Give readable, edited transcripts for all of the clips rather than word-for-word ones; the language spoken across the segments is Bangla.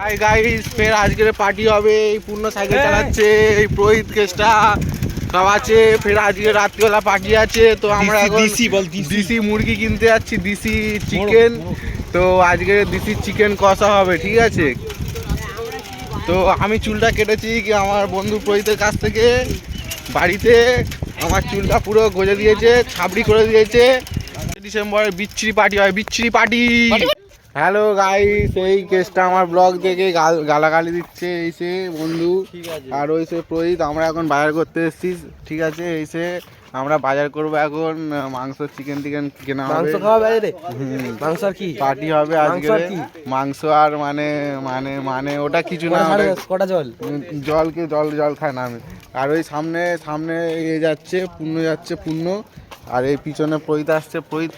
হাই গাইস, ফের আজকের পার্টি হবে। এই পূর্ণ সাইকেল চালাচ্ছে, এই প্রহিত কেসটা সব আছে। ফের আজকে রাত্রিবেলা পার্টি আছে। তো আমরা এখন দিশি মুরগি কিনতে যাচ্ছি, দিশি চিকেন। তো আজকে দিশি চিকেন কষা হবে, ঠিক আছে। তো আমি চুলটা কেটেছি কি আমার বন্ধু প্রহিতের কাছ থেকে। বাড়িতে আমার চুলটা পুরো গজে দিয়েছে, ছাবড়ি করে দিয়েছে। ডিসেম্বরে বিচ্ছিরি পার্টি হয়, বিচ্ছিরি পার্টি। হ্যালো গাইস, এই কেসটা আমার ব্লগ থেকে গালাগালি দিচ্ছে এসে বন্ধু আর ওইসে প্রহিত। আমরা এখন বাজার করতে এসেছি, ঠিক আছে। এসে আমরা বাজার করবো এখন, মাংস চিকেন টিকেন কেনা হবে। মাংস খাওয়া বাইরে, মাংস আর কি পার্টি হবে আজকে। মাংস আর মানে মানে মানে ওটা কিছু না, কটা জল খায় না আমি। আর ওই সামনে সামনে এ যাচ্ছে পূর্ণ, যাচ্ছে পূর্ণ। আর এই পিছনে প্রহিত আসছে, প্রহিত।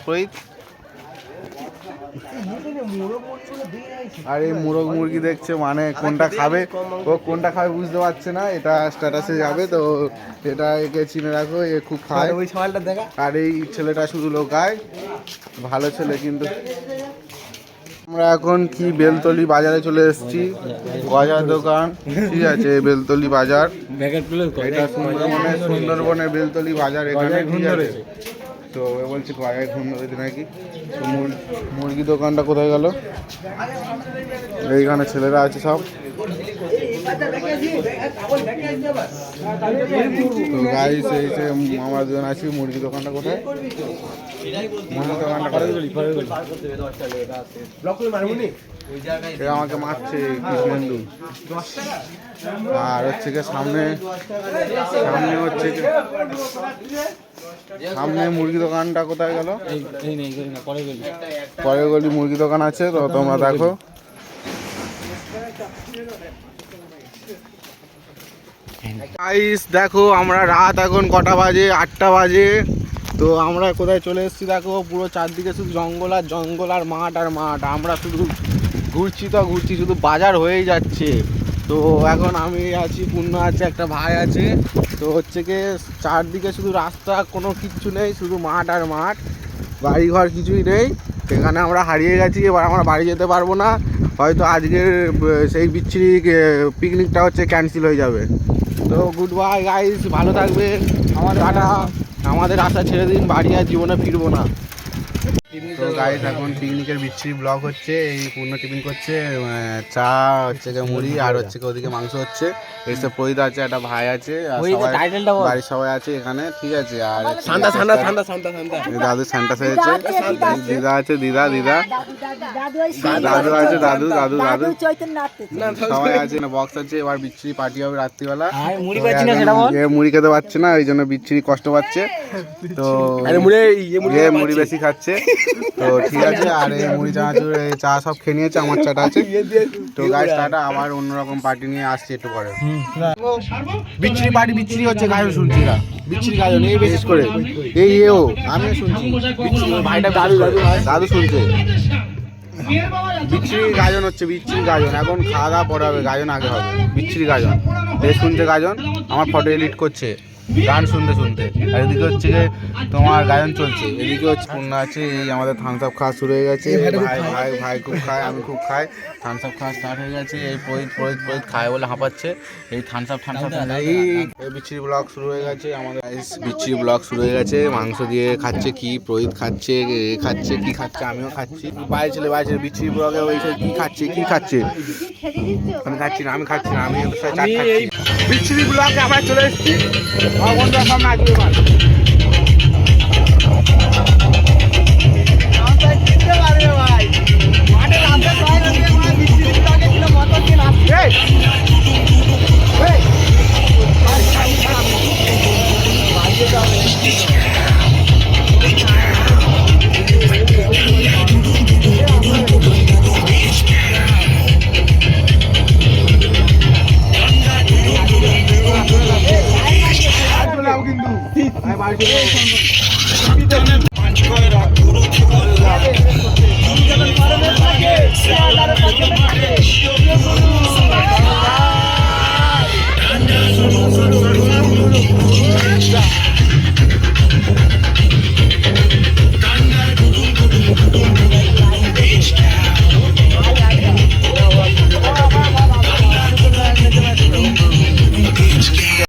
আর এই মোরগ মুরগি দেখছে, মানে কোনটা খাবে ও কোনটা খাবে বুঝতে পারছে না। এটা স্ট্যাটাসে যাবে, তো এটা একে চিনে রাখো, এ খুব খায়। ওই সওয়ালটা দেখা। আর এই ছেলেটা শুধু লোকায়, ভালো ছেলে কিন্তু। আমরা এখন কি বেলতলি বাজারে চলে এসেছি, গজার দোকান, ঠিক আছে। বেলতলি বাজার, এটা সুন্দরবনের বেলতলি বাজার এখানে, ঠিক আছে। তো বলছি বাজারে ঘুম ধরেছে নাকি। তো মুরগি দোকানটা কোথায় গেল? এইখানে ছেলেরা আছে সব। তো গাইস, এই যে আমরা দুজন আছি। মুরগি দোকানটা কোথায়? মুরগি দোকানটা আমাকে মারছে কৃষ্ণেন্দু। আর হচ্ছে কি সামনে হচ্ছে সামনে মুরগি দোকানটা কোথায় গেল? পরের গলি মুরগি দোকান আছে, তো তোমরা দেখো। গাইস দেখো, আমরা রাত এখন কটা বাজে? 8টা বাজে। তো আমরা কোথায় চলে এসেছি দেখো, পুরো চারদিকে শুধু জঙ্গল আর জঙ্গল আর মাঠ আর মাঠ। আমরা শুধু ঘুরছি তো ঘুরছি, শুধু বাজার হয়েই যাচ্ছে। তো এখন আমি আছি, পূর্ণ আছে, একটা ভাই আছে। তো হচ্ছে কি চারদিকে শুধু রাস্তা, কোনো কিচ্ছু নেই, শুধু মাঠ আর মাঠ, বাড়িঘর কিছুই নেই। এখানে আমরা হারিয়ে গেছি। এবার আমরা বাড়ি যেতে পারবো না, হয়তো আজকের সেই বিচ্ছিরি পিকনিকটা হচ্ছে ক্যান্সেল হয়ে যাবে। তো গুড বাই গাইস, ভালো থাকবেন। আমাদের আশা ছেড়ে দিন, বাড়ি আর জীবনে ফিরবো না। তো গাইস এখন পিকনিকের বিচ্ছিরি ব্লগ হচ্ছে। এই পূর্ণ টিফিন করছে, চা হচ্ছে মুড়ি, আর হচ্ছে ওদিকে মাংস হচ্ছে। এসে প্রহিত আছে, একটা ভাই আছে, বাড়ির সবাই আছে এখানে, ঠিক আছে। আর দাদু সান্টা হয়েছে, দিদা আছে, দিদা দাদু আছে, দাদু সবাই আছে, বক্স আছে। এবার বিচ্ছিরি পার্টি হবে রাত্রিবেলা। মুড়ি খেতে পারছে না, ওই জন্য বিচ্ছিরি কষ্ট পাচ্ছে। তো মুড়ি বেশি খাচ্ছে, তো ঠিক আছে। আর এই মুড়ি চানাচুর চা সব খেয়ে নিয়েছে, আমার চাটা আছে। তো গাইস টাটা, আবার অন্যরকম পার্টি নিয়ে আসছি একটু পরে। বিচ্ছিরি পার্টি, বিচ্ছিরি হচ্ছে গাজন শুনছি না, বিচ্ছিরি গাজন এই বিশেষ করে এই এও আমিও শুনছি। ভাইটা দাদু শুনছে বিচ্ছিরি গাজন হচ্ছে, বিচ্ছিরি গাজন। এখন খাওয়া দাওয়া পরে হবে, গাজন আগে হবে। বিচ্ছিরি গাজন শুনছে, গাজন আমার ফটো এডিট করছে গান শুনতে। আর এদিকে হচ্ছে যে তোমার গায়ন চলছে, এদিকে হচ্ছে পূর্ণ আছে। এই আমাদের থামস আপ খাওয়া শুরু হয়ে গেছে। ভাই খুব খায়, আমি খুব খাই। থামস আপ খাওয়া স্টার্ট হয়ে গেছে। এই প্রহিত খায় বলে হাঁপাচ্ছে। এই থামস আপ এই বিচ্ছিরি ব্লগ শুরু হয়ে গেছে আমাদের। বিচ্ছিরি ব্লগ শুরু হয়ে গেছে। মাংস দিয়ে খাচ্ছে, কি প্রহিত খাচ্ছে, কি খাচ্ছে, আমিও খাচ্ছি। বাইরে ছেলে বিচ্ছিরি ব্লগে ওই কি খাচ্ছে আমি খাচ্ছি না, আমি বিচ্ছিরি ব্লগে আমরা চলে এসেছি। বন্ধুরা সামনে আসবে এবার। কিন্তু